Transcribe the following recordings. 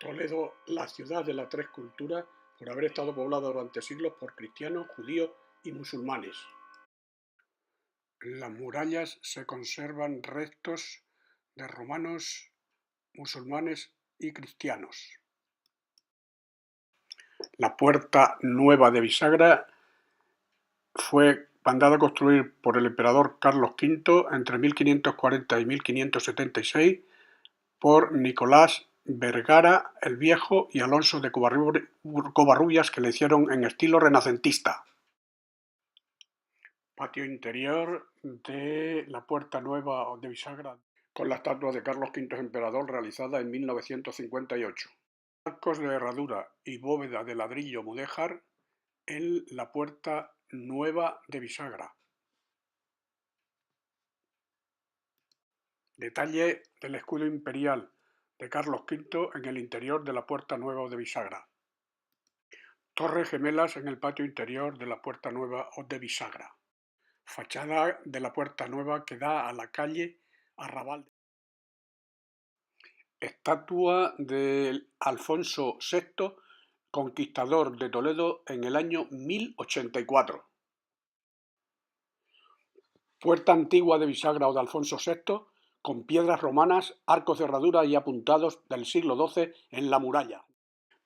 Toledo, la ciudad de las tres culturas, por haber estado poblada durante siglos por cristianos, judíos y musulmanes. En las murallas se conservan restos de romanos, musulmanes y cristianos. La Puerta Nueva de Bisagra fue mandada a construir por el emperador Carlos V entre 1540 y 1576 por Nicolás Vergara el Viejo y Alonso de Covarrubias, que le hicieron en estilo renacentista. Patio interior de la Puerta Nueva de Bisagra, con la estatua de Carlos V emperador realizada en 1958. Arcos de herradura y bóveda de ladrillo mudéjar en la Puerta Nueva de Bisagra. Detalle del escudo imperial de Carlos V en el interior de la Puerta Nueva de Bisagra. Torres gemelas en el patio interior de la Puerta Nueva de Bisagra. Fachada de la Puerta Nueva que da a la calle Arrabal. Estatua de Alfonso VI, conquistador de Toledo en el año 1084. Puerta antigua de Bisagra o de Alfonso VI, con piedras romanas, arcos de herradura y apuntados del siglo XII en la muralla.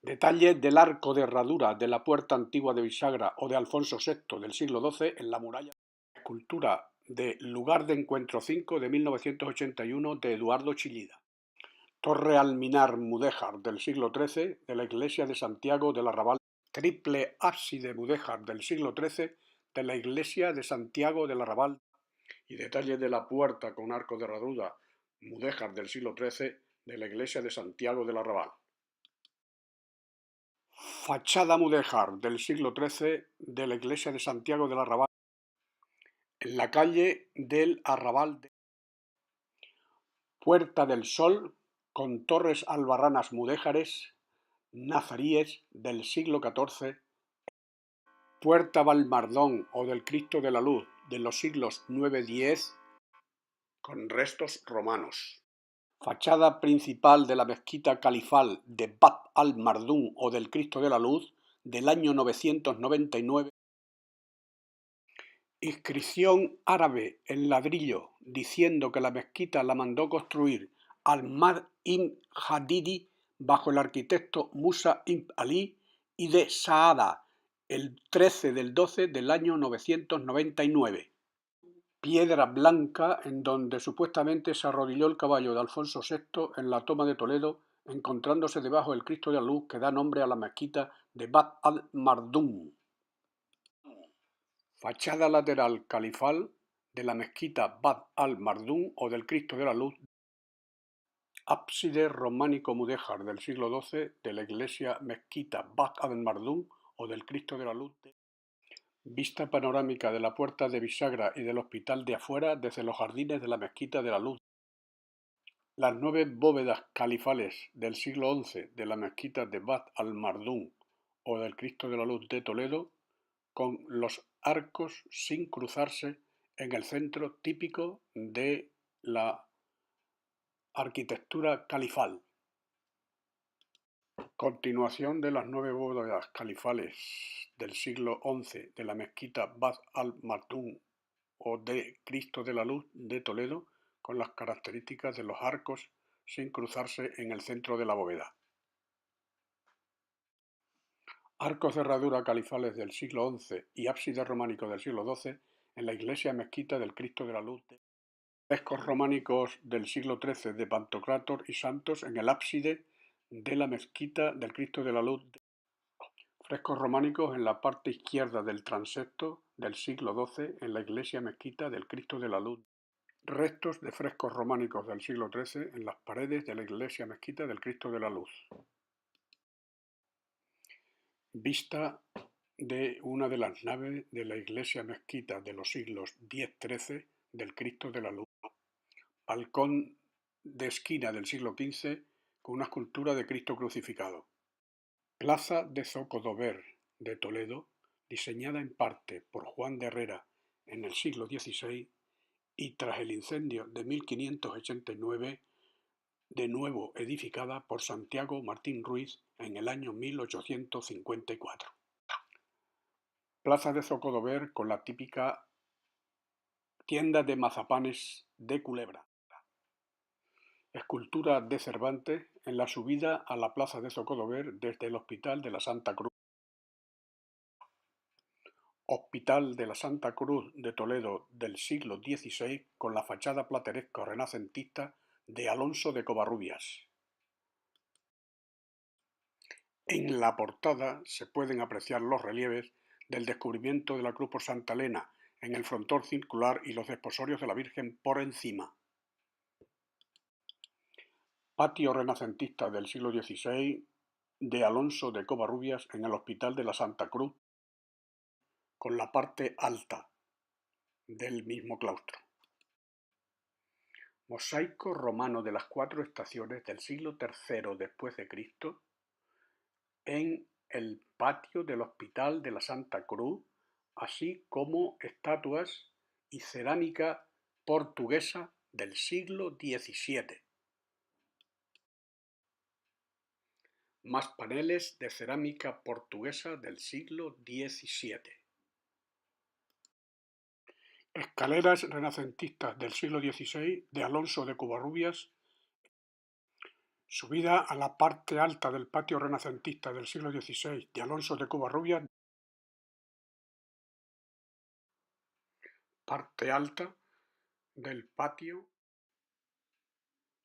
Detalle del arco de herradura de la Puerta antigua de Bisagra o de Alfonso VI del siglo XII en la muralla. Escultura de Lugar de Encuentro 5 de 1981 de Eduardo Chillida. Torre alminar mudéjar del siglo XIII de la iglesia de Santiago del Arrabal. Triple ábside mudéjar del siglo XIII de la iglesia de Santiago del Arrabal. Y detalle de la puerta con arco de herradura mudéjar del siglo XIII de la iglesia de Santiago del Arrabal. Fachada mudéjar del siglo XIII de la iglesia de Santiago del Arrabal, en la calle del Arrabal. Puerta del Sol, con torres albarranas mudéjares, nazaríes del siglo XIV. Puerta Valmardón o del Cristo de la Luz de los siglos IX-X, con restos romanos. Fachada principal de la mezquita califal de Bab al-Mardún o del Cristo de la Luz del año 999. Inscripción árabe en ladrillo diciendo que la mezquita la mandó construir Ahmad ibn Hadidi bajo el arquitecto Musa ibn Ali y de Saada el 13 del 12 del año 999. Piedra blanca en donde supuestamente se arrodilló el caballo de Alfonso VI en la toma de Toledo, encontrándose debajo el Cristo de la Luz que da nombre a la mezquita de Bab al-Mardún. Fachada lateral califal de la mezquita Bab al-Mardún o del Cristo de la Luz. Ábside románico mudéjar del siglo XII de la iglesia mezquita Bab al-Mardún o del Cristo de la Luz. Vista panorámica de la Puerta de Bisagra y del Hospital de Afuera desde los jardines de la Mezquita de la Luz. Las 9 bóvedas califales del siglo XI de la mezquita de Bab al-Mardún o del Cristo de la Luz de Toledo, con los arcos sin cruzarse en el centro típico de la arquitectura califal. Continuación de las 9 bóvedas califales del siglo XI de la mezquita Bab al-Mardún o de Cristo de la Luz de Toledo, con las características de los arcos sin cruzarse en el centro de la bóveda. Arcos de herradura califales del siglo XI y ábside románico del siglo XII en la iglesia mezquita del Cristo de la Luz. Frescos románicos del siglo XIII de Pantocrátor y santos en el ábside de la mezquita del Cristo de la Luz. Frescos románicos en la parte izquierda del transepto del siglo XII en la iglesia mezquita del Cristo de la Luz. Restos de frescos románicos del siglo XIII en las paredes de la iglesia mezquita del Cristo de la Luz. Vista de una de las naves de la iglesia mezquita de los siglos X-XIII del Cristo de la Luz. Balcón de esquina del siglo XV con una escultura de Cristo crucificado. Plaza de Zocodover de Toledo, diseñada en parte por Juan de Herrera en el siglo XVI y tras el incendio de 1589 de nuevo edificada por Santiago Martín Ruiz en el año 1854. Plaza de Zocodover con la típica tienda de mazapanes de Culebra. Escultura de Cervantes en la subida a la Plaza de Zocodover desde el Hospital de la Santa Cruz. Hospital de la Santa Cruz de Toledo del siglo XVI con la fachada plateresco renacentista de Alonso de Covarrubias. En la portada se pueden apreciar los relieves del descubrimiento de la cruz por Santa Elena en el frontón circular y los desposorios de la Virgen por encima. Patio renacentista del siglo XVI de Alonso de Covarrubias en el Hospital de la Santa Cruz con la parte alta del mismo claustro. Mosaico romano de las 4 estaciones del siglo III después de Cristo en el patio del Hospital de la Santa Cruz, así como estatuas y cerámica portuguesa del siglo XVII. Más paneles de cerámica portuguesa del siglo XVII. Escaleras renacentistas del siglo XVI de Alonso de Covarrubias. Subida a la parte alta del patio renacentista del siglo XVI de Alonso de Covarrubias. Parte alta del patio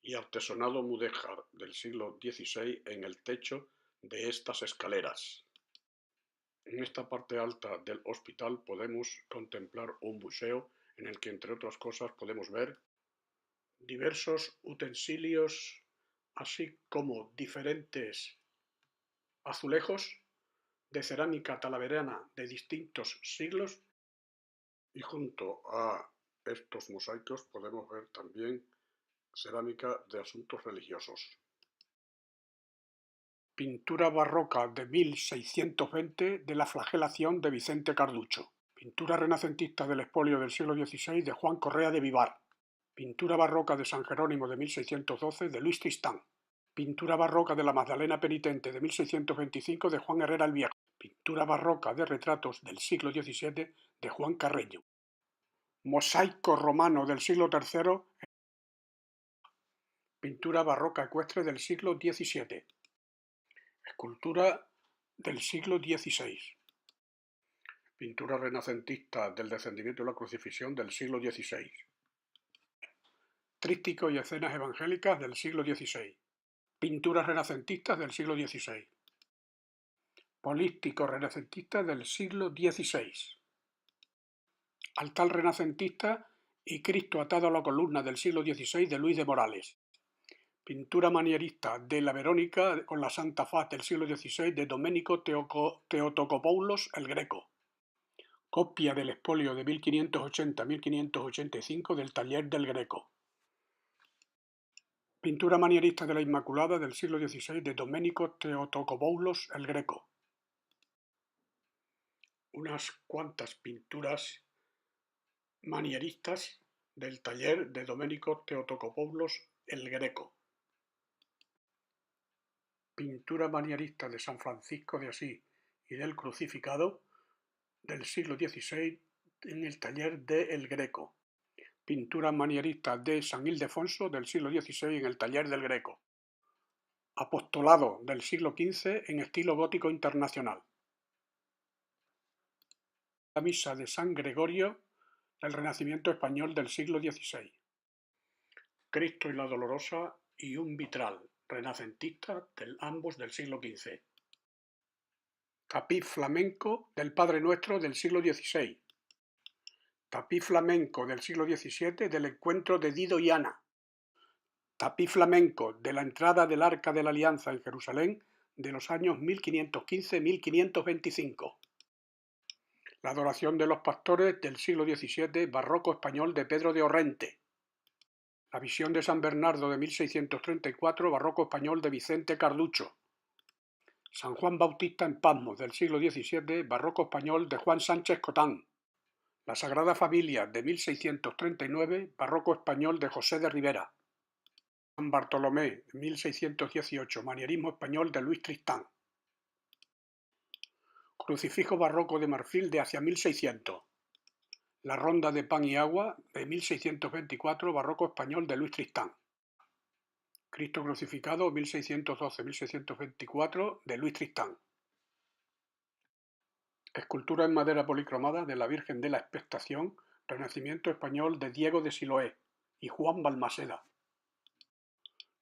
y artesonado mudéjar del siglo XVI en el techo de estas escaleras. En esta parte alta del hospital podemos contemplar un museo en el que, entre otras cosas, podemos ver diversos utensilios, así como diferentes azulejos de cerámica talaverana de distintos siglos, y junto a estos mosaicos podemos ver también cerámica de asuntos religiosos. Pintura barroca de 1620 de la flagelación de Vicente Carducho. Pintura renacentista del expolio del siglo XVI de Juan Correa de Vivar. Pintura barroca de San Jerónimo de 1612 de Luis Tristán. Pintura barroca de la Magdalena Penitente de 1625 de Juan Herrera el Viejo. Pintura barroca de retratos del siglo XVII de Juan Carreño. Mosaico romano del siglo III. Pintura barroca ecuestre del siglo XVII. Escultura del siglo XVI. Pintura renacentista del descendimiento y la crucifixión del siglo XVI. Tríptico y escenas evangélicas del siglo XVI. Pinturas renacentistas del siglo XVI. Políptico renacentista del siglo XVI. Altar renacentista y Cristo atado a la columna del siglo XVI de Luis de Morales. Pintura manierista de la Verónica con la Santa Faz del siglo XVI de Domenico Theotokopoulos el Greco. Copia del expolio de 1580-1585 del taller del Greco. Pintura manierista de la Inmaculada del siglo XVI de Domenico Theotokopoulos el Greco. Unas cuantas pinturas manieristas del taller de Domenico Theotokopoulos el Greco. Pintura manierista de San Francisco de Asís y del Crucificado del siglo XVI en el taller de El Greco. Pintura manierista de San Ildefonso del siglo XVI en el taller del Greco. Apostolado del siglo XV en estilo gótico internacional. La misa de San Gregorio del Renacimiento español del siglo XVI. Cristo y la Dolorosa y un vitral renacentista ambos del siglo XV. Tapiz flamenco del Padre Nuestro del siglo XVI. Tapiz flamenco del siglo XVII del encuentro de Dido y Ana. Tapiz flamenco de la entrada del Arca de la Alianza en Jerusalén de los años 1515-1525. La adoración de los pastores del siglo XVII barroco español de Pedro de Orrente. La visión de San Bernardo de 1634 barroco español de Vicente Carducho. San Juan Bautista en Patmos del siglo XVII barroco español de Juan Sánchez Cotán. La Sagrada Familia de 1639 barroco español de José de Ribera. San Bartolomé, 1618, manierismo español de Luis Tristán. Crucifijo barroco de marfil de hacia 1600. La ronda de pan y agua de 1624, barroco español de Luis Tristán. Cristo crucificado, 1612-1624, de Luis Tristán. Escultura en madera policromada de la Virgen de la Expectación, Renacimiento español de Diego de Siloé y Juan Balmaseda.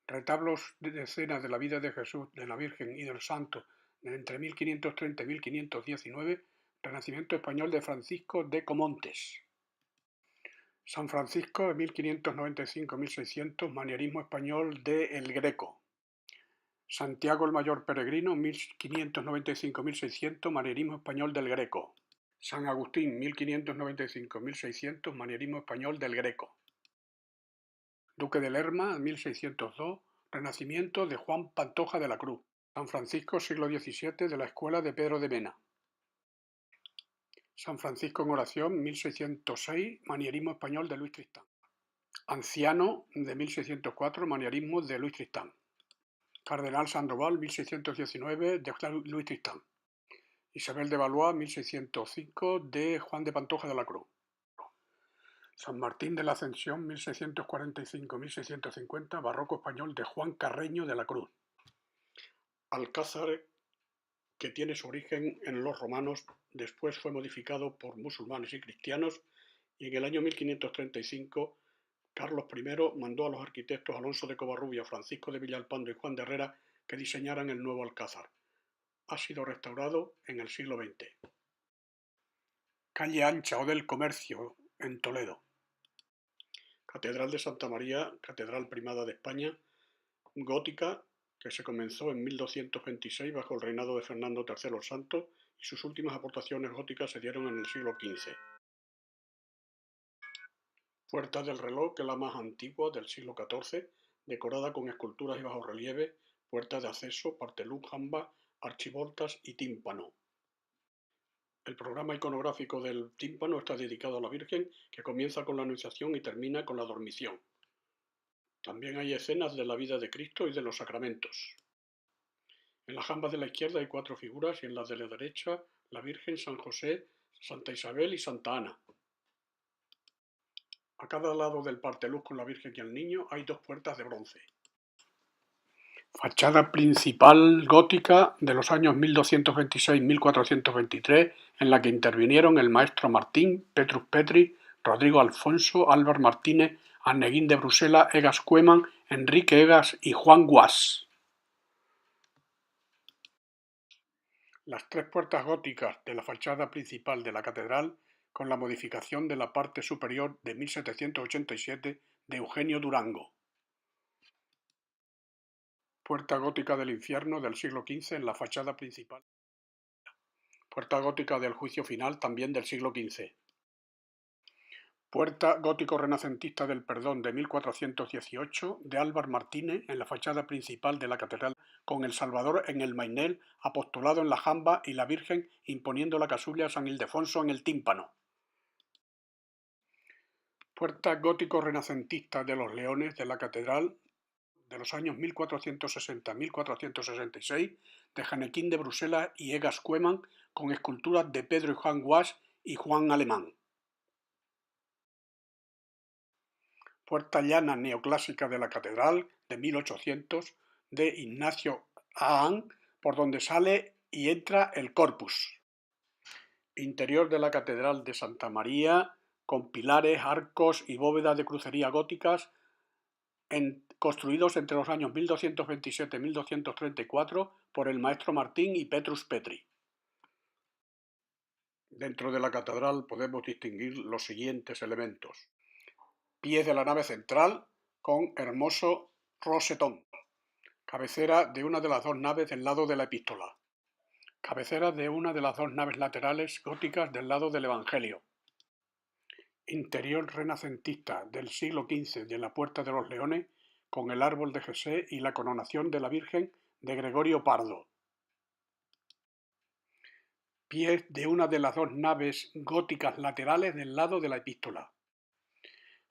Retablos de escenas de la vida de Jesús, de la Virgen y del Santo entre 1530 y 1519, Renacimiento español de Francisco de Comontes. San Francisco de 1595-1600, manierismo español de El Greco. Santiago el Mayor Peregrino, 1595-1600, manierismo español del Greco. San Agustín, 1595-1600, manierismo español del Greco. Duque de Lerma, 1602, Renacimiento de Juan Pantoja de la Cruz. San Francisco, siglo XVII, de la Escuela de Pedro de Mena. San Francisco en oración, 1606, manierismo español de Luis Tristán. Anciano, de 1604, manierismo de Luis Tristán. Cardenal Sandoval, 1619, de Luis Tristán. Isabel de Valois, 1605, de Juan de Pantoja de la Cruz. San Martín de la Ascensión, 1645-1650, barroco español de Juan Carreño de la Cruz. Alcázar, que tiene su origen en los romanos, después fue modificado por musulmanes y cristianos, y en el año 1535 Carlos I mandó a los arquitectos Alonso de Covarrubia, Francisco de Villalpando y Juan de Herrera que diseñaran el nuevo alcázar. Ha sido restaurado en el siglo XX. Calle Ancha o del Comercio, en Toledo. Catedral de Santa María, catedral primada de España, gótica, que se comenzó en 1226 bajo el reinado de Fernando III el Santo, y sus últimas aportaciones góticas se dieron en el siglo XV. Puerta del Reloj, que es la más antigua, del siglo XIV, decorada con esculturas y bajorrelieve, puerta de acceso, parteluz, jamba, archivoltas y tímpano. El programa iconográfico del tímpano está dedicado a la Virgen, que comienza con la Anunciación y termina con la Dormición. También hay escenas de la vida de Cristo y de los sacramentos. En las jambas de la izquierda hay 4 figuras y en las de la derecha la Virgen, San José, Santa Isabel y Santa Ana. A cada lado del parteluz con la Virgen y el Niño hay 2 puertas de bronce. Fachada principal gótica de los años 1226-1423, en la que intervinieron el maestro Martín, Petrus Petri, Rodrigo Alfonso, Álvar Martínez, Anneguín de Bruselas, Egas Cueman, Enrique Egas y Juan Guas. Las 3 puertas góticas de la fachada principal de la catedral, con la modificación de la parte superior de 1787 de Eugenio Durango. Puerta gótica del infierno del siglo XV en la fachada principal. Puerta gótica del juicio final también del siglo XV. Puerta gótico renacentista del perdón de 1418 de Álvar Martínez en la fachada principal de la catedral, con el Salvador en el mainel, apostolado en la jamba y la Virgen imponiendo la casulla a San Ildefonso en el tímpano. Puerta gótico renacentista de los Leones de la catedral de los años 1460-1466 de Janequín de Bruselas y Egas Cueman, con esculturas de Pedro y Juan Guas y Juan Alemán. Puerta llana neoclásica de la catedral de 1800 de Ignacio Ahán, por donde sale y entra el corpus. Interior de la catedral de Santa María, con pilares, arcos y bóvedas de crucería góticas, construidos entre los años 1227 y 1234 por el maestro Martín y Petrus Petri. Dentro de la catedral podemos distinguir los siguientes elementos. Pies de la nave central con hermoso rosetón. Cabecera de una de las 2 naves del lado de la epístola. Cabecera de una de las 2 naves laterales góticas del lado del Evangelio. Interior renacentista del siglo XV de la Puerta de los Leones, con el árbol de Jesé y la coronación de la Virgen de Gregorio Pardo. Pies de una de las 2 naves góticas laterales del lado de la epístola.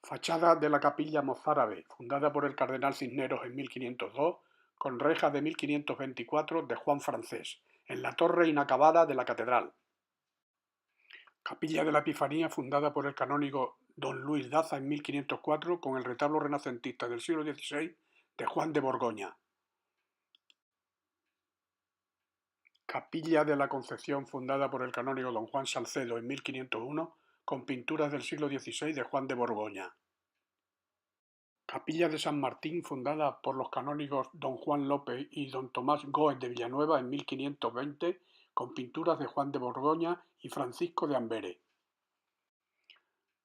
Fachada de la capilla mozárabe, fundada por el cardenal Cisneros en 1502, con reja de 1524 de Juan Francés, en la torre inacabada de la catedral. Capilla de la Epifanía, fundada por el canónigo don Luis Daza en 1504, con el retablo renacentista del siglo XVI de Juan de Borgoña. Capilla de la Concepción, fundada por el canónigo don Juan Salcedo en 1501, con pinturas del siglo XVI de Juan de Borgoña. Capilla de San Martín, fundada por los canónigos don Juan López y don Tomás Góez de Villanueva en 1520, con pinturas de Juan de Borgoña y Francisco de Ambere.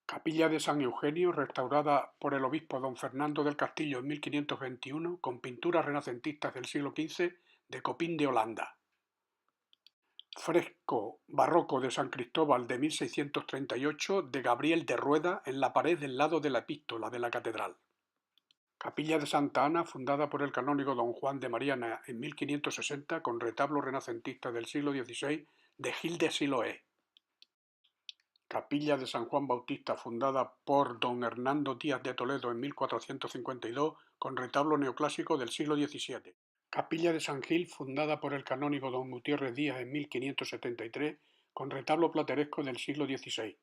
Capilla de San Eugenio, restaurada por el obispo don Fernando del Castillo en 1521, con pinturas renacentistas del siglo XV de Copín de Holanda. Fresco barroco de San Cristóbal de 1638 de Gabriel de Rueda en la pared del lado de la epístola de la catedral. Capilla de Santa Ana, fundada por el canónigo don Juan de Mariana en 1560, con retablo renacentista del siglo XVI de Gil de Siloé. Capilla de San Juan Bautista, fundada por don Hernando Díaz de Toledo en 1452, con retablo neoclásico del siglo XVII. Capilla de San Gil, fundada por el canónigo don Gutiérrez Díaz en 1573, con retablo plateresco del siglo XVI.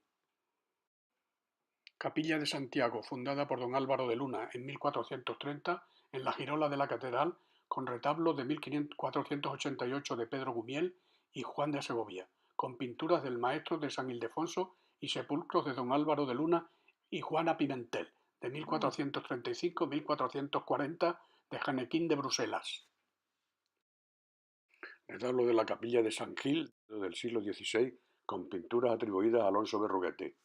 Capilla de Santiago, fundada por don Álvaro de Luna en 1430, en la girola de la catedral, con retablo de 1488 de Pedro Gumiel y Juan de Segovia, con pinturas del maestro de San Ildefonso y sepulcros de don Álvaro de Luna y Juana Pimentel, de 1435-1440, de Janequín de Bruselas. Retablo de la capilla de San Gil del siglo XVI, con pinturas atribuidas a Alonso Berruguete.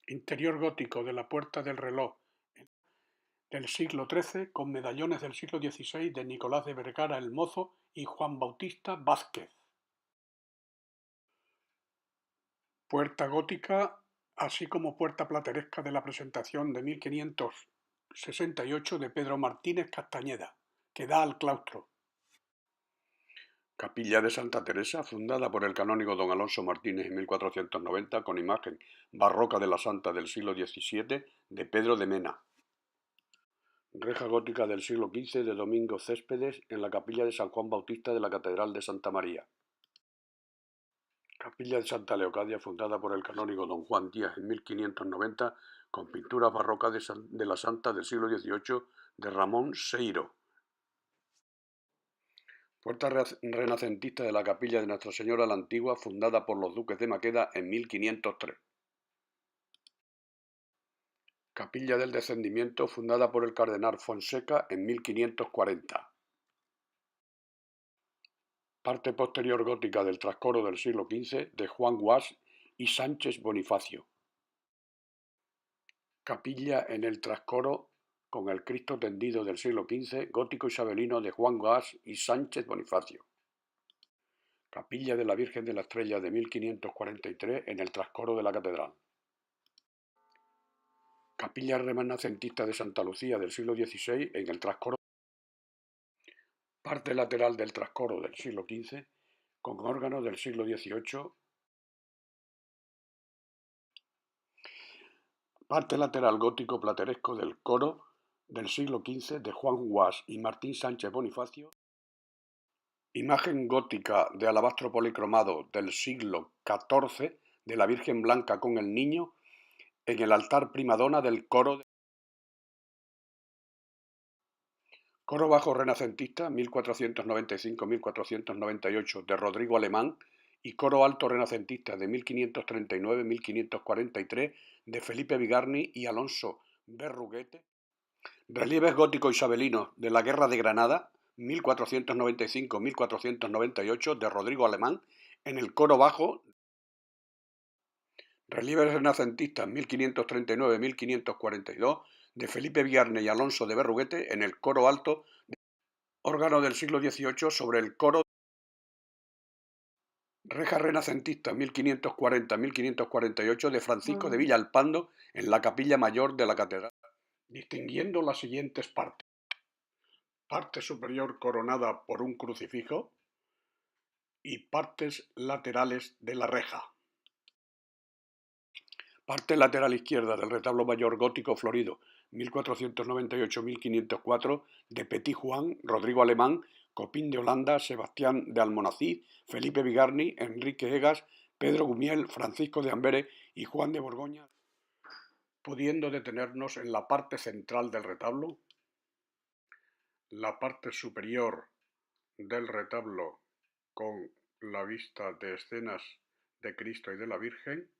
Interior gótico de la Puerta del Reloj del siglo XIII, con medallones del siglo XVI de Nicolás de Vergara el Mozo y Juan Bautista Vázquez. Puerta gótica, así como puerta plateresca de la Presentación de 1568 de Pedro Martínez Castañeda, que da al claustro. Capilla de Santa Teresa, fundada por el canónigo don Alonso Martínez en 1490, con imagen barroca de la Santa del siglo XVII de Pedro de Mena. Reja gótica del siglo XV de Domingo Céspedes en la capilla de San Juan Bautista de la Catedral de Santa María. Capilla de Santa Leocadia, fundada por el canónigo don Juan Díaz en 1590, con pinturas barrocas de la Santa del siglo XVIII de Ramón Seiro. Puerta renacentista de la capilla de Nuestra Señora la Antigua, fundada por los duques de Maqueda en 1503. Capilla del Descendimiento, fundada por el cardenal Fonseca en 1540. Parte posterior gótica del trascoro del siglo XV de Juan Guas y Sánchez Bonifacio. Capilla en el trascoro con el Cristo tendido del siglo XV, gótico isabelino de Juan Guas y Sánchez Bonifacio. Capilla de la Virgen de la Estrella de 1543 en el trascoro de la catedral. Capilla renacentista de Santa Lucía del siglo XVI en el trascoro. Parte lateral del trascoro del siglo XV con órganos del siglo XVIII. Parte lateral gótico plateresco del coro del siglo XV de Juan Guas y Martín Sánchez Bonifacio. Imagen gótica de alabastro policromado del siglo XIV de la Virgen Blanca con el Niño en el altar primadona del coro. Coro bajo renacentista 1495-1498 de Rodrigo Alemán y coro alto renacentista de 1539-1543 de Felipe Bigarni y Alonso Berruguete. Relieves góticos isabelinos de la Guerra de Granada 1495-1498 de Rodrigo Alemán en el coro bajo. Relieves renacentistas 1539-1542 de Felipe Bigarni y Alonso de Berruguete en el coro alto. Órgano del siglo XVIII sobre el coro. Reja renacentista 1540-1548 de Francisco de Villalpando en la capilla mayor de la catedral, distinguiendo las siguientes partes. Parte superior coronada por un crucifijo y partes laterales de la reja. Parte lateral izquierda del retablo mayor gótico florido 1498-1504 de Petit Juan, Rodrigo Alemán, Copín de Holanda, Sebastián de Almonacid, Felipe Bigarny, Enrique Egas, Pedro Gumiel, Francisco de Ambere y Juan de Borgoña, pudiendo detenernos en la parte central del retablo, la parte superior del retablo con la vista de escenas de Cristo y de la Virgen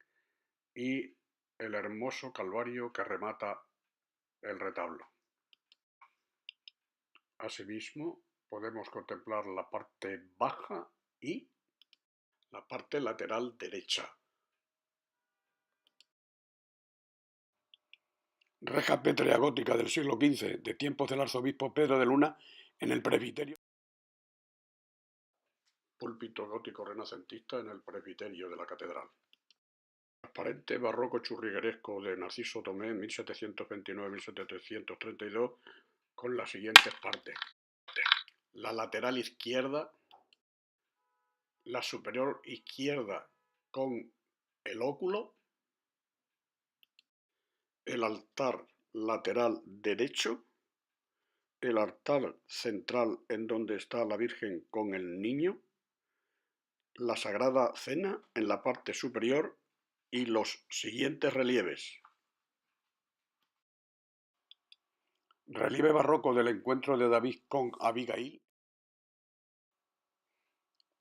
y el hermoso Calvario que remata el retablo. Asimismo, podemos contemplar la parte baja y la parte lateral derecha. Reja pétrea gótica del siglo XV, de tiempos del arzobispo Pedro de Luna, en el presbiterio. Púlpito gótico renacentista en el presbiterio de la catedral. Transparente barroco churrigueresco de Narciso Tomé, 1729-1732, con las siguientes partes: la lateral izquierda, la superior izquierda con el óculo, el altar lateral derecho, el altar central en donde está la Virgen con el niño, la Sagrada Cena en la parte superior y los siguientes relieves. Relieve barroco del encuentro de David con Abigail.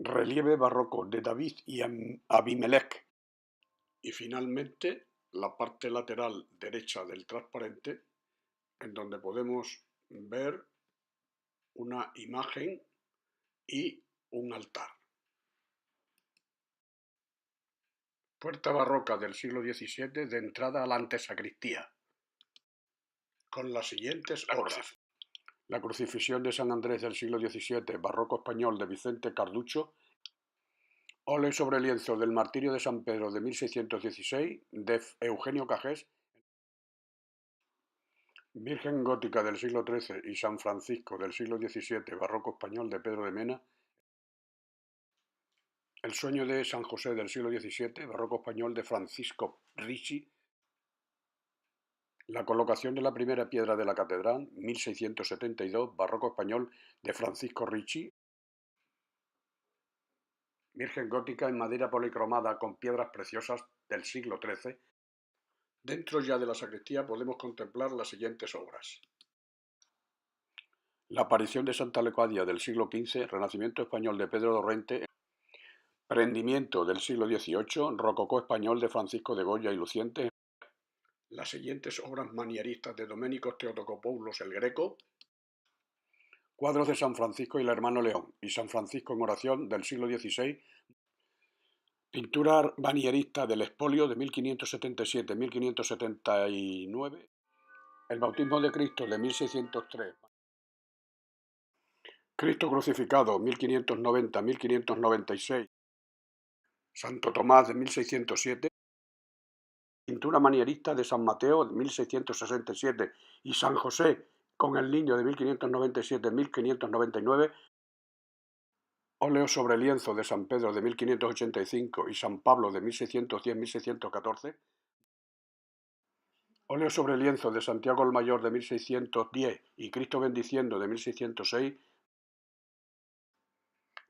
Relieve barroco de David y Abimelech. Y finalmente la parte lateral derecha del transparente, en donde podemos ver una imagen y un altar. Puerta barroca del siglo XVII de entrada a la antesacristía, con las siguientes obras: la crucifixión de San Andrés del siglo XVII, barroco español de Vicente Carducho, óleo sobre lienzo del martirio de San Pedro de 1616 de Eugenio Cajés, Virgen gótica del siglo XIII y San Francisco del siglo XVII, barroco español de Pedro de Mena, el sueño de San José del siglo XVII, barroco español de Francisco Ricci, la colocación de la primera piedra de la catedral, 1672, barroco español de Francisco Ricci, Virgen gótica en madera policromada con piedras preciosas del siglo XIII. Dentro ya de la sacristía podemos contemplar las siguientes obras: la aparición de Santa Leocadia del siglo XV, Renacimiento español de Pedro Dorrente, Prendimiento del siglo XVIII, Rococó español de Francisco de Goya y Luciente, las siguientes obras manieristas de Doménicos Theotokopoulos el Greco, cuadros de San Francisco y el Hermano León y San Francisco en oración del siglo XVI, pintura manierista del Espolio de 1577-1579, el Bautismo de Cristo de 1603, Cristo crucificado 1590-1596, Santo Tomás de 1607, pintura manierista de San Mateo de 1667 y San José con el Niño de 1597-1599, óleo sobre lienzo de San Pedro de 1585 y San Pablo de 1610-1614, óleo sobre lienzo de Santiago el Mayor de 1610 y Cristo bendiciendo de 1606,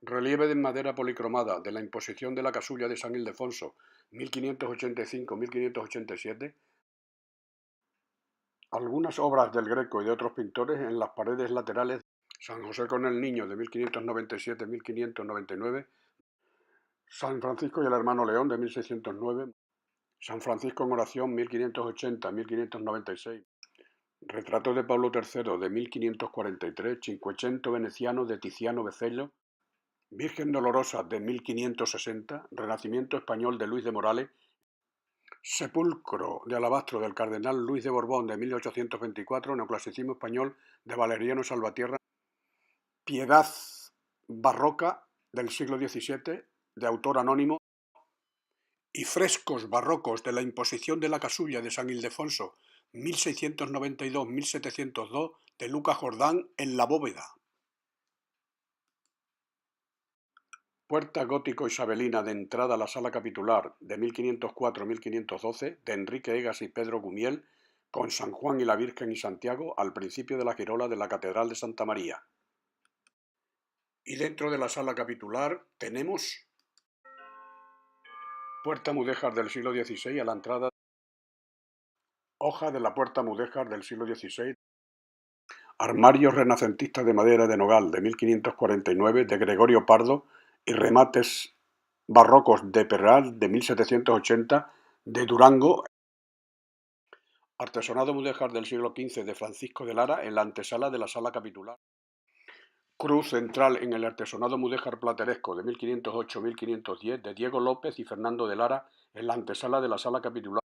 relieve de madera policromada de la imposición de la casulla de San Ildefonso 1585-1587, algunas obras del Greco y de otros pintores en las paredes laterales: San José con el Niño de 1597-1599, San Francisco y el Hermano León de 1609, San Francisco en oración 1580-1596, retrato de Pablo III de 1543, Cinquecento veneciano de Tiziano Becello, Virgen Dolorosa de 1560, Renacimiento español de Luis de Morales, Sepulcro de alabastro del cardenal Luis de Borbón de 1824, Neoclasicismo español de Valeriano Salvatierra, Piedad barroca del siglo XVII de autor anónimo, y frescos barrocos de la imposición de la casulla de San Ildefonso 1692-1702 de Lucas Jordán en la bóveda. Puerta gótico-isabelina de entrada a la sala capitular de 1504-1512 de Enrique Egas y Pedro Gumiel, con San Juan y la Virgen y Santiago al principio de la girola de la Catedral de Santa María. Y dentro de la sala capitular tenemos puerta mudéjar del siglo XVI a la entrada, hoja de la puerta mudéjar del siglo XVI, armarios renacentistas de madera de nogal de 1549 de Gregorio Pardo y remates barrocos de Perral de 1780 de Durango, artesonado mudéjar del siglo XV de Francisco de Lara en la antesala de la sala capitular. Cruz central en el artesonado mudéjar plateresco de 1508-1510 de Diego López y Fernando de Lara en la antesala de la sala capitular.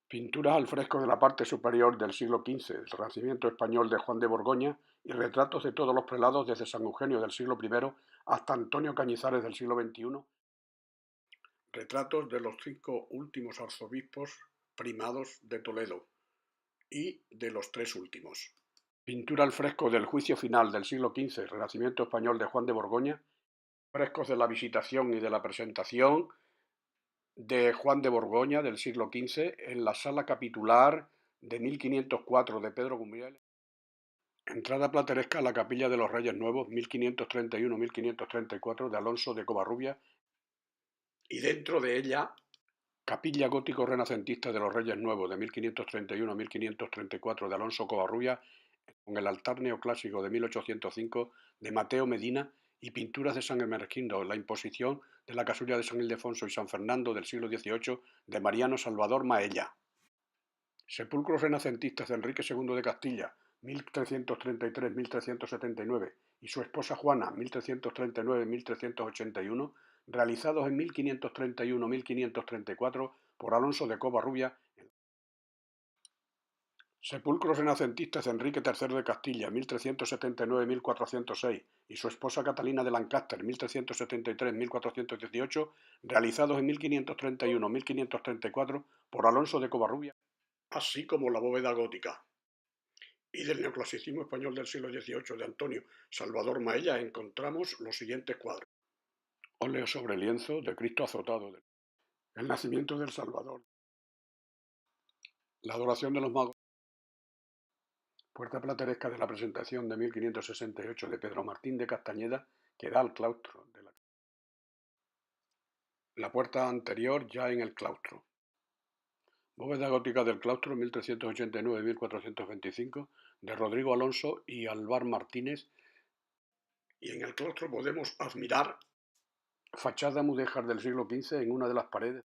Pinturas al fresco de la parte superior del siglo XV, el Renacimiento español de Juan de Borgoña y retratos de todos los prelados desde San Eugenio del siglo I hasta Antonio Cañizares del siglo XXI. Retratos de los 5 últimos arzobispos primados de Toledo y de los 3 últimos. Pintura al fresco del Juicio Final del siglo XV, Renacimiento español de Juan de Borgoña. Frescos de la Visitación y de la Presentación de Juan de Borgoña del siglo XV en la sala capitular de 1504 de Pedro Gumiel. Entrada plateresca a la Capilla de los Reyes Nuevos 1531-1534 de Alonso de Covarrubia y dentro de ella capilla gótico renacentista de los Reyes Nuevos de 1531-1534 de Alonso Covarrubia con el altar neoclásico de 1805 de Mateo Medina y pinturas de San Hermenegildo, la imposición de la casulla de San Ildefonso y San Fernando del siglo XVIII de Mariano Salvador Maella. Sepulcros renacentistas de Enrique II de Castilla, 1333-1379, y su esposa Juana, 1339-1381, realizados en 1531-1534 por Alonso de Covarrubia. Sepulcros renacentistas de Enrique III de Castilla, 1379-1406, y su esposa Catalina de Lancaster, 1373-1418, realizados en 1531-1534 por Alonso de Covarrubia, así como la bóveda gótica. Y del neoclasicismo español del siglo XVIII de Antonio Salvador Maella encontramos los siguientes cuadros. Óleo sobre lienzo de Cristo azotado, el nacimiento del Salvador, la adoración de los magos, puerta plateresca de la Presentación de 1568 de Pedro Martín de Castañeda que da al claustro de la puerta anterior ya en el claustro. Bóveda gótica del claustro 1389-1425 de Rodrigo Alonso y Alvar Martínez, y en el claustro podemos admirar fachada mudéjar del siglo XV en una de las paredes,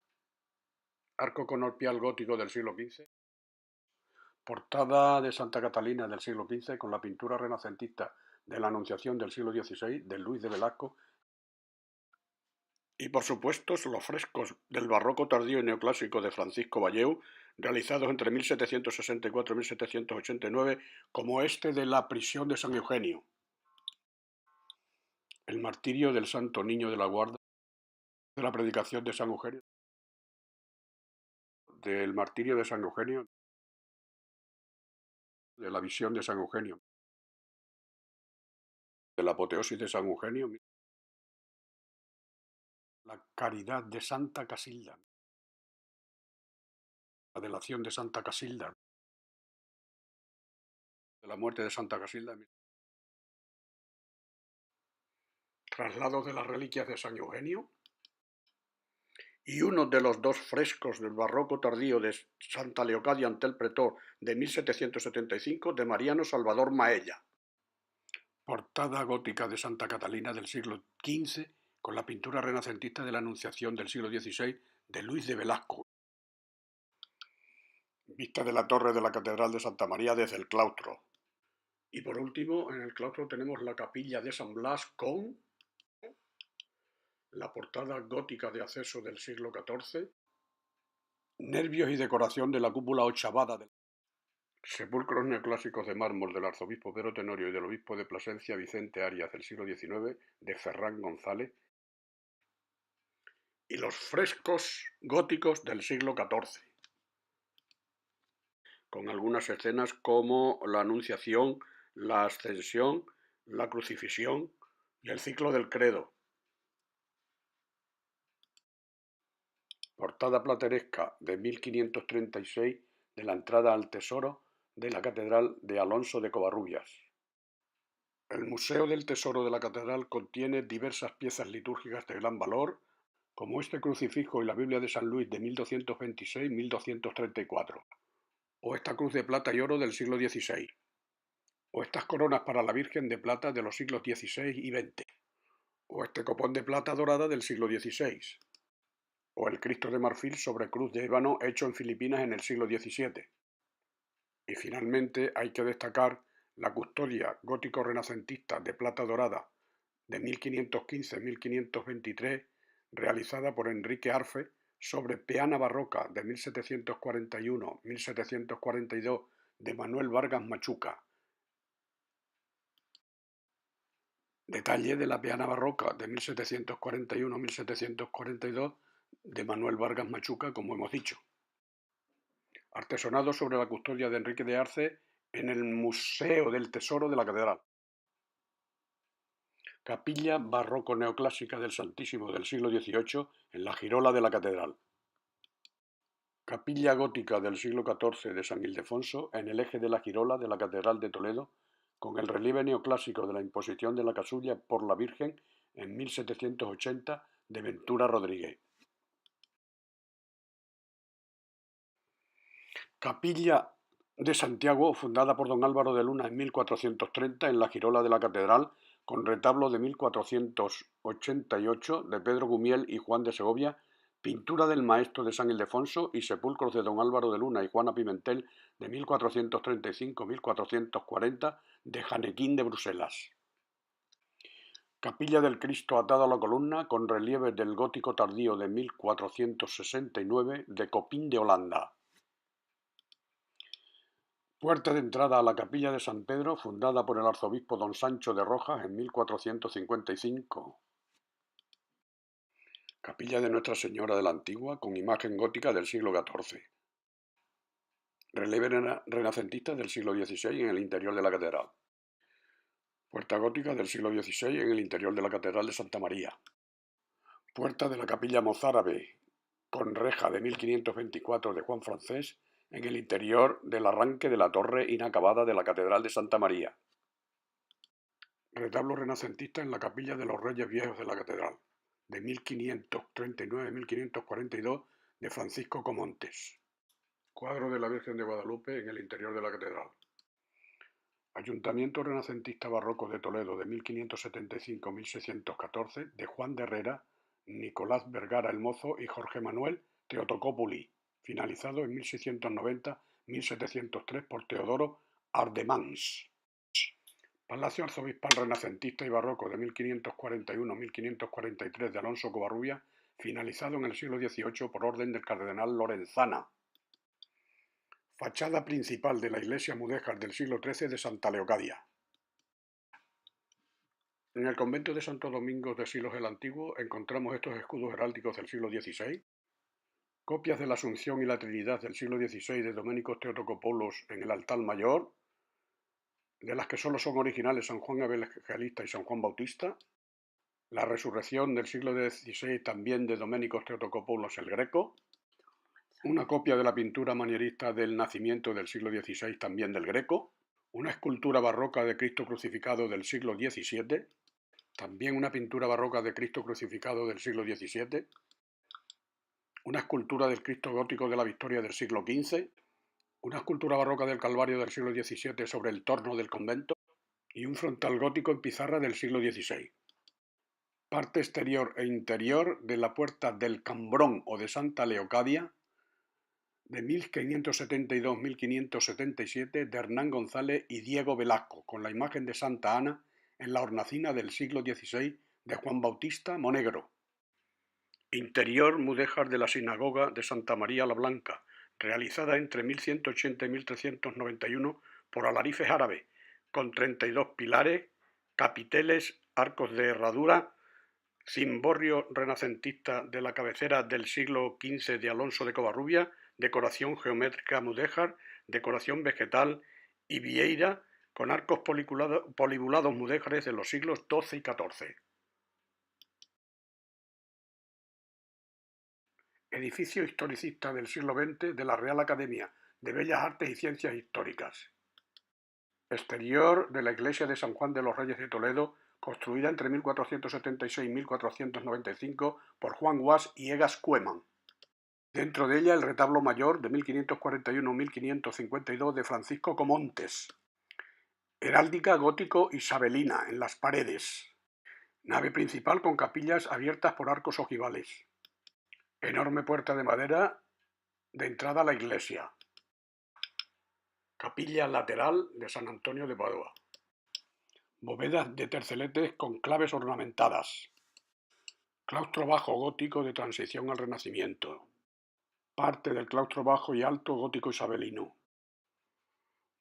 arco conopial gótico del siglo XV, portada de Santa Catalina del siglo XV con la pintura renacentista de la Anunciación del siglo XVI de Luis de Velasco, y por supuesto los frescos del barroco tardío y neoclásico de Francisco Valleu, realizados entre 1764 y 1789, como este de la prisión de San Eugenio, el martirio del Santo Niño de la Guarda, de la predicación de San Eugenio, del martirio de San Eugenio, de la visión de San Eugenio, de la apoteosis de San Eugenio, la caridad de Santa Casilda, la delación de Santa Casilda, de la muerte de Santa Casilda, traslados de las reliquias de San Eugenio, y uno de los 2 frescos del barroco tardío de Santa Leocadia ante el Pretor de 1775 de Mariano Salvador Maella. Portada gótica de Santa Catalina del siglo XV con la pintura renacentista de la Anunciación del siglo XVI de Luis de Velasco. Vista de la torre de la Catedral de Santa María desde el claustro. Y por último, en el claustro tenemos la capilla de San Blas con la portada gótica de acceso del siglo XIV, nervios y decoración de la cúpula ochavada del sepulcros neoclásicos de mármol del arzobispo Pedro Tenorio y del obispo de Plasencia Vicente Arias del siglo XIX de Ferrán González, y los frescos góticos del siglo XIV, con algunas escenas como la Anunciación, la Ascensión, la Crucifixión, y el ciclo del credo. Portada plateresca de 1536 de la entrada al tesoro de la Catedral de Alonso de Covarrubias. El Museo del Tesoro de la Catedral contiene diversas piezas litúrgicas de gran valor, como este crucifijo y la Biblia de San Luis de 1226-1234, o esta cruz de plata y oro del siglo XVI, o estas coronas para la Virgen de plata de los siglos XVI y XX, o este copón de plata dorada del siglo XVI, o el Cristo de marfil sobre cruz de ébano hecho en Filipinas en el siglo XVII. Y finalmente hay que destacar la custodia gótico-renacentista de plata dorada de 1515-1523, realizada por Enrique Arfe sobre peana barroca de 1741-1742 de Manuel Vargas Machuca. Detalle de la peana barroca de 1741-1742 de Manuel Vargas Machuca, como hemos dicho. Artesonado sobre la custodia de Enrique de Arce en el Museo del Tesoro de la Catedral. Capilla barroco neoclásica del Santísimo del siglo XVIII en la girola de la catedral. Capilla gótica del siglo XIV de San Ildefonso en el eje de la girola de la Catedral de Toledo, con el relieve neoclásico de la imposición de la casulla por la Virgen en 1780 de Ventura Rodríguez. Capilla de Santiago, fundada por don Álvaro de Luna en 1430 en la girola de la catedral, con retablo de 1488 de Pedro Gumiel y Juan de Segovia, pintura del maestro de San Ildefonso y sepulcros de don Álvaro de Luna y Juana Pimentel de 1435-1440 de Janequín de Bruselas. Capilla del Cristo atada a la columna con relieves del gótico tardío de 1469 de Copín de Holanda. Puerta de entrada a la capilla de San Pedro, fundada por el arzobispo don Sancho de Rojas en 1455. Capilla de Nuestra Señora de la Antigua, con imagen gótica del siglo XIV. Relieve renacentista del siglo XVI en el interior de la catedral. Puerta gótica del siglo XVI en el interior de la Catedral de Santa María. Puerta de la capilla mozárabe, con reja de 1524 de Juan Francés, en el interior del arranque de la torre inacabada de la Catedral de Santa María. Retablo renacentista en la capilla de los Reyes Viejos de la Catedral, de 1539-1542 de Francisco Comontes. Cuadro de la Virgen de Guadalupe en el interior de la catedral. Ayuntamiento renacentista barroco de Toledo de 1575-1614 de Juan de Herrera, Nicolás Vergara el Mozo y Jorge Manuel Teotocópuli, finalizado en 1690-1703 por Teodoro Ardemans. Palacio arzobispal renacentista y barroco de 1541-1543 de Alonso Covarrubias, finalizado en el siglo XVIII por orden del cardenal Lorenzana. Fachada principal de la iglesia mudéjar del siglo XIII de Santa Leocadia. En el convento de Santo Domingo de Silos el Antiguo encontramos estos escudos heráldicos del siglo XVI, copias de la Asunción y la Trinidad del siglo XVI de Doménicos Teotocopoulos en el altar mayor, de las que solo son originales San Juan Evangelista y San Juan Bautista, la Resurrección del siglo XVI también de Doménicos Teotocopoulos el Greco, una copia de la pintura manierista del Nacimiento del siglo XVI también del Greco, una escultura barroca de Cristo crucificado del siglo XVII, también una pintura barroca de Cristo crucificado del siglo XVII, una escultura del Cristo gótico de la Victoria del siglo XV, una escultura barroca del Calvario del siglo XVII sobre el torno del convento y un frontal gótico en pizarra del siglo XVI. Parte exterior e interior de la puerta del Cambrón o de Santa Leocadia de 1572-1577 de Hernán González y Diego Velasco, con la imagen de Santa Ana en la hornacina del siglo XVI de Juan Bautista Monegro. Interior mudéjar de la sinagoga de Santa María la Blanca, realizada entre 1180 y 1391 por Alarifes árabe, con 32 pilares, capiteles, arcos de herradura, cimborrio renacentista de la cabecera del siglo XV de Alonso de Covarrubias, decoración geométrica mudéjar, decoración vegetal y vieira con arcos polibulados mudéjares de los siglos XII y XIV. Edificio historicista del siglo XX de la Real Academia de Bellas Artes y Ciencias Históricas. Exterior de la iglesia de San Juan de los Reyes de Toledo, construida entre 1476 y 1495 por Juan Guas y Egas Cueman. Dentro de ella el retablo mayor de 1541-1552 de Francisco Comontes. Heráldica gótico-isabelina en las paredes. Nave principal con capillas abiertas por arcos ojivales. Enorme puerta de madera de entrada a la iglesia. Capilla lateral de San Antonio de Padua. Bóvedas de terceletes con claves ornamentadas. Claustro bajo gótico de transición al Renacimiento. Parte del claustro bajo y alto gótico isabelino.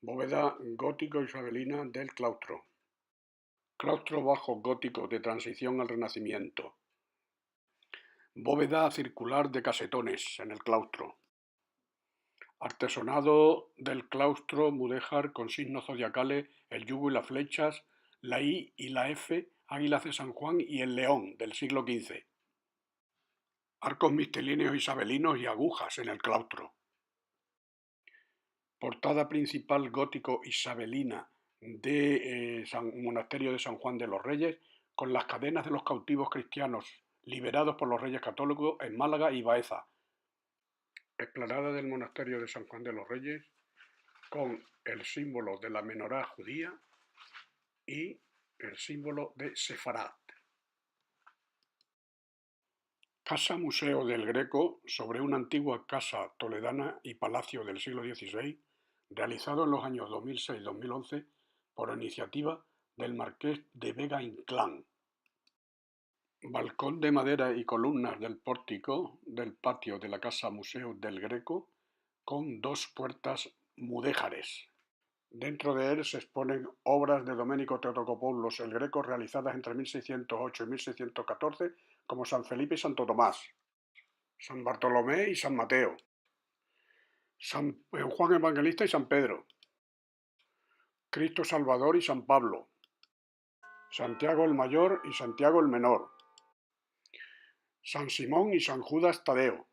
Bóveda gótico-isabelina del claustro. Claustro bajo gótico de transición al Renacimiento. Bóveda circular de casetones en el claustro. Artesonado del claustro mudéjar con signos zodiacales, el yugo y las flechas, la I y la F, águilas de San Juan y el león del siglo XV. Arcos mistilíneos isabelinos y agujas en el claustro. Portada principal gótico-isabelina de Monasterio de San Juan de los Reyes, con las cadenas de los cautivos cristianos liberados por los Reyes Católicos en Málaga y Baeza. Explanada del Monasterio de San Juan de los Reyes, con el símbolo de la menorá judía y el símbolo de Sefarat. Casa Museo del Greco, sobre una antigua casa toledana y palacio del siglo XVI, realizado en los años 2006-2011 por iniciativa del marqués de Vega Inclán. Balcón de madera y columnas del pórtico del patio de la Casa Museo del Greco, con dos puertas mudéjares. Dentro de él se exponen obras de Domenico Teotocopoulos el Greco realizadas entre 1608 y 1614, como San Felipe y Santo Tomás, San Bartolomé y San Mateo, San Juan Evangelista y San Pedro, Cristo Salvador y San Pablo, Santiago el Mayor y Santiago el Menor, San Simón y San Judas Tadeo,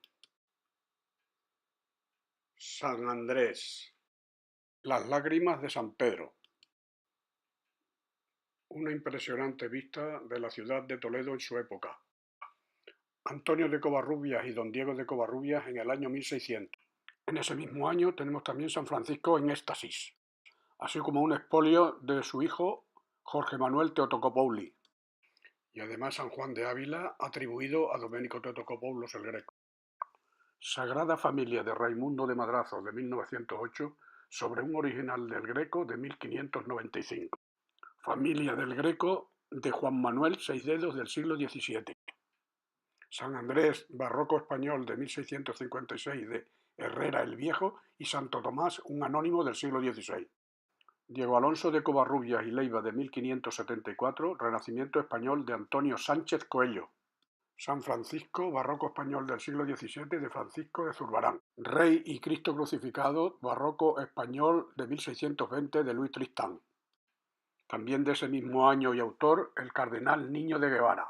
San Andrés, las lágrimas de San Pedro. Una impresionante vista de la ciudad de Toledo en su época. Antonio de Covarrubias y don Diego de Covarrubias en el año 1600. En ese mismo año tenemos también San Francisco en éxtasis, así como un expolio de su hijo Jorge Manuel Teotocopouli, y además San Juan de Ávila atribuido a Domenico Teotocopoulos el Greco. Sagrada Familia de Raimundo de Madrazo de 1908 sobre un original del Greco de 1595. Familia del Greco de Juan Manuel Seisdedos del siglo XVII. San Andrés, barroco español de 1656 de Herrera el Viejo y Santo Tomás, un anónimo del siglo XVI. Diego Alonso de Covarrubias y Leiva de 1574, Renacimiento español de Antonio Sánchez Coello. San Francisco, barroco español del siglo XVII de Francisco de Zurbarán. Rey y Cristo crucificado, barroco español de 1620 de Luis Tristán. También de ese mismo año y autor, el Cardenal Niño de Guevara.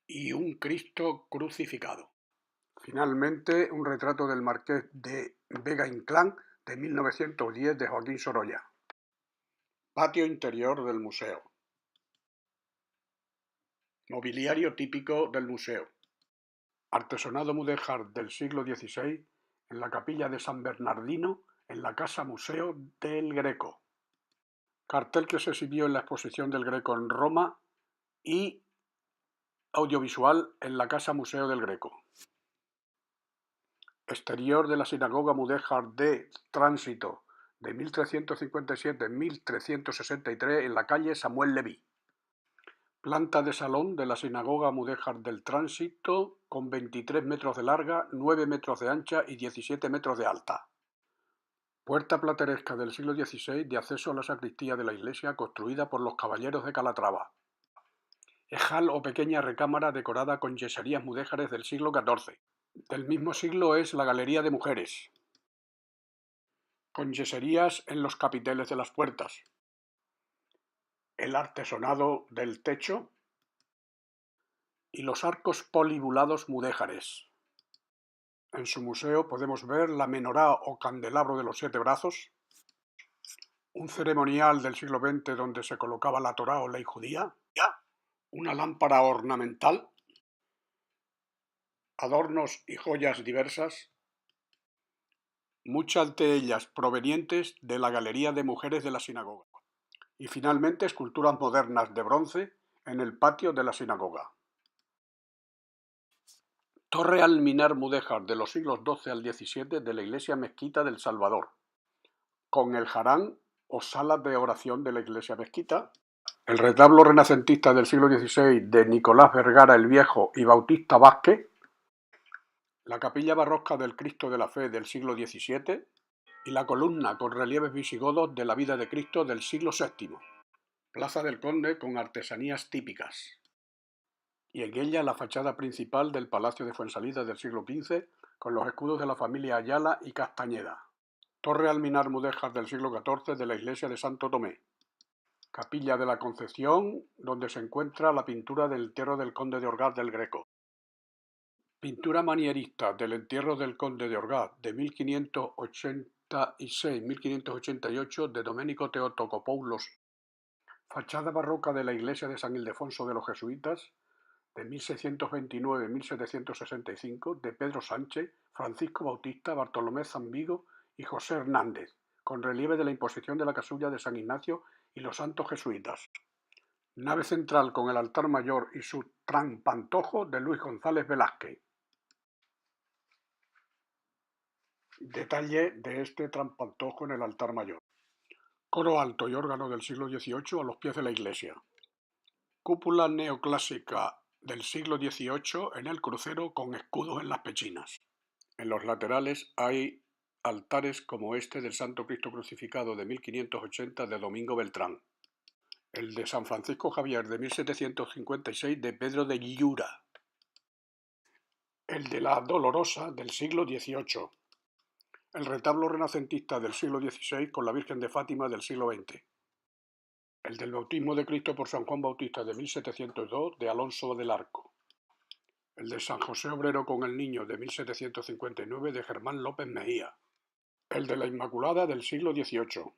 Y un Cristo crucificado. Finalmente, un retrato del marqués de Vega Inclán de 1910 de Joaquín Sorolla. Patio interior del museo. Mobiliario típico del museo. Artesonado mudéjar del siglo XVI en la capilla de San Bernardino en la Casa Museo del Greco. Cartel que se exhibió en la exposición del Greco en Roma y audiovisual en la Casa Museo del Greco. Exterior de la sinagoga mudéjar de Tránsito de 1357-1363 en la calle Samuel Leví. Planta de salón de la sinagoga mudéjar del Tránsito con 23 metros de larga, 9 metros de ancha y 17 metros de alta. Puerta plateresca del siglo XVI de acceso a la sacristía de la iglesia construida por los caballeros de Calatrava. Ejal o pequeña recámara decorada con yeserías mudéjares del siglo XIV. Del mismo siglo es la galería de mujeres, con yeserías en los capiteles de las puertas. el artesonado del techo y los arcos polibulados mudéjares. En su museo podemos ver la menorá o candelabro de los 7 brazos, un ceremonial del siglo XX donde se colocaba la Torá o ley judía, una lámpara ornamental, adornos y joyas diversas, muchas de ellas provenientes de la Galería de Mujeres de la Sinagoga, y finalmente esculturas modernas de bronce en el patio de la sinagoga. Torre alminar mudéjar de los siglos XII al XVII de la iglesia mezquita del Salvador, con el jarán o sala de oración de la iglesia mezquita, el retablo renacentista del siglo XVI de Nicolás Vergara el Viejo y Bautista Vázquez, la capilla barroca del Cristo de la Fe del siglo XVII y la columna con relieves visigodos de la vida de Cristo del siglo VII. Plaza del Conde con artesanías típicas. Y en ella la fachada principal del Palacio de Fuensalida del siglo XV con los escudos de la familia Ayala y Castañeda. Torre alminar mudéjar del siglo XIV de la iglesia de Santo Tomé. Capilla de la Concepción, donde se encuentra la pintura del entierro del conde de Orgaz del Greco. Pintura manierista del entierro del conde de Orgaz de 1586-1588 de Domenico Teotocopoulos. Fachada barroca de la iglesia de San Ildefonso de los Jesuitas de 1629-1765 de Pedro Sánchez, Francisco Bautista, Bartolomé Zambigo y José Hernández, con relieve de la imposición de la casulla de San Ignacio y los santos jesuitas. Nave central con el altar mayor y su trampantojo de Luis González Velázquez. Detalle de este trampantojo en el altar mayor. Coro alto y órgano del siglo XVIII a los pies de la iglesia. Cúpula neoclásica del siglo XVIII en el crucero con escudos en las pechinas. En los laterales hay altares como este del Santo Cristo Crucificado de 1580 de Domingo Beltrán. El de San Francisco Javier de 1756 de Pedro de Lliura. El de la Dolorosa del siglo XVIII. El retablo renacentista del siglo XVI con la Virgen de Fátima del siglo XX. El del bautismo de Cristo por San Juan Bautista de 1702 de Alonso del Arco. El de San José Obrero con el Niño de 1759 de Germán López Mejía. El de la Inmaculada del siglo XVIII.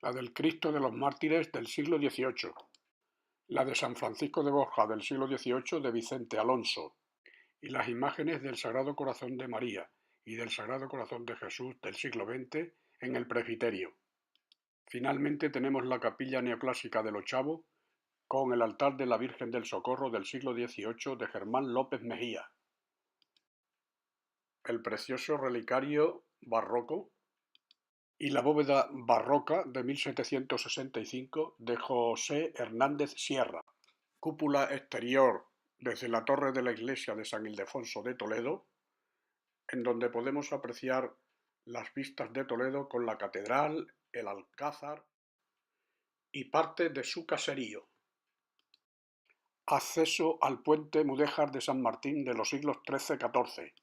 La del Cristo de los Mártires del siglo XVIII. La de San Francisco de Borja del siglo XVIII de Vicente Alonso. Y las imágenes del Sagrado Corazón de María y del Sagrado Corazón de Jesús del siglo XX en el presbiterio. Finalmente tenemos la capilla neoclásica del Ochavo con el altar de la Virgen del Socorro del siglo XVIII de Germán López Mejía. El precioso relicario barroco y la bóveda barroca de 1765 de José Hernández Sierra. Cúpula exterior desde la torre de la iglesia de San Ildefonso de Toledo, en donde podemos apreciar las vistas de Toledo con la catedral, el alcázar y parte de su caserío. Acceso al puente mudéjar de San Martín de los siglos XIII-XIV,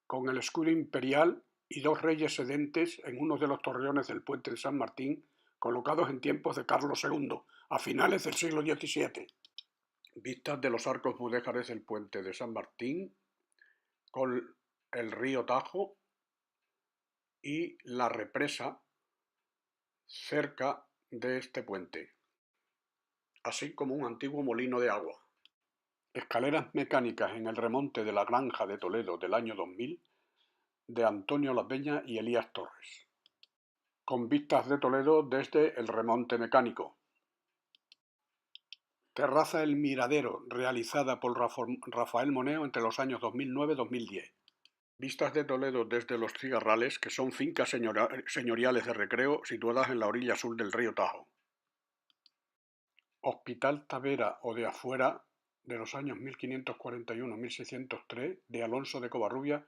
con el escudo imperial y 2 reyes sedentes en uno de los torreones del puente de San Martín, colocados en tiempos de Carlos II, a finales del siglo XVII. Vistas de los arcos mudéjares del puente de San Martín, con el río Tajo y la represa cerca de este puente, así como un antiguo molino de agua. Escaleras mecánicas en el remonte de la Granja de Toledo del año 2000 de Antonio La Peña y Elías Torres, con vistas de Toledo desde el remonte mecánico. Terraza El Miradero, realizada por Rafael Moneo entre los años 2009-2010. Vistas de Toledo desde Los Cigarrales, que son fincas señoriales de recreo situadas en la orilla sur del río Tajo. Hospital Tavera o de Afuera, de los años 1541-1603, de Alonso de Covarrubia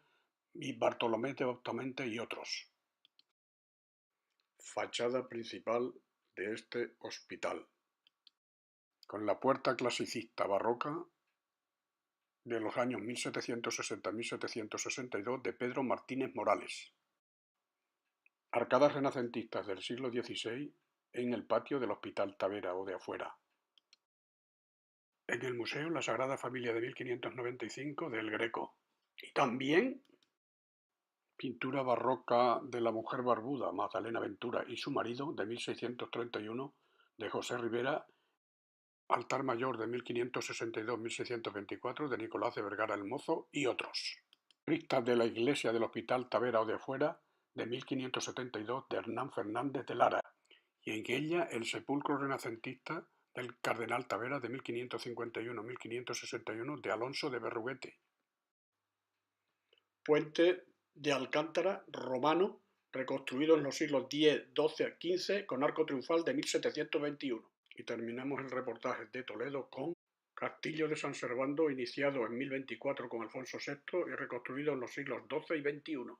y Bartolomé de Bautamente y otros. Fachada principal de este hospital, con la puerta clasicista barroca de los años 1760-1762 de Pedro Martínez Morales. Arcadas renacentistas del siglo XVI en el patio del Hospital Tavera o de afuera. En el museo La Sagrada Familia de 1595 de El Greco. Y también pintura barroca de la mujer barbuda Magdalena Ventura y su marido de 1631 de José Rivera, altar mayor de 1562-1624 de Nicolás de Vergara el Mozo y otros. Cripta de la iglesia del Hospital Tavera o de afuera de 1572 de Hernán Fernández de Lara, y en ella el sepulcro renacentista del Cardenal Tavera de 1551-1561 de Alonso de Berruguete. Puente de Alcántara romano reconstruido en los siglos X, XII, XV con arco triunfal de 1721. Y terminamos el reportaje de Toledo con Castillo de San Servando, iniciado en 1024 con Alfonso VI y reconstruido en los siglos XII y XXI.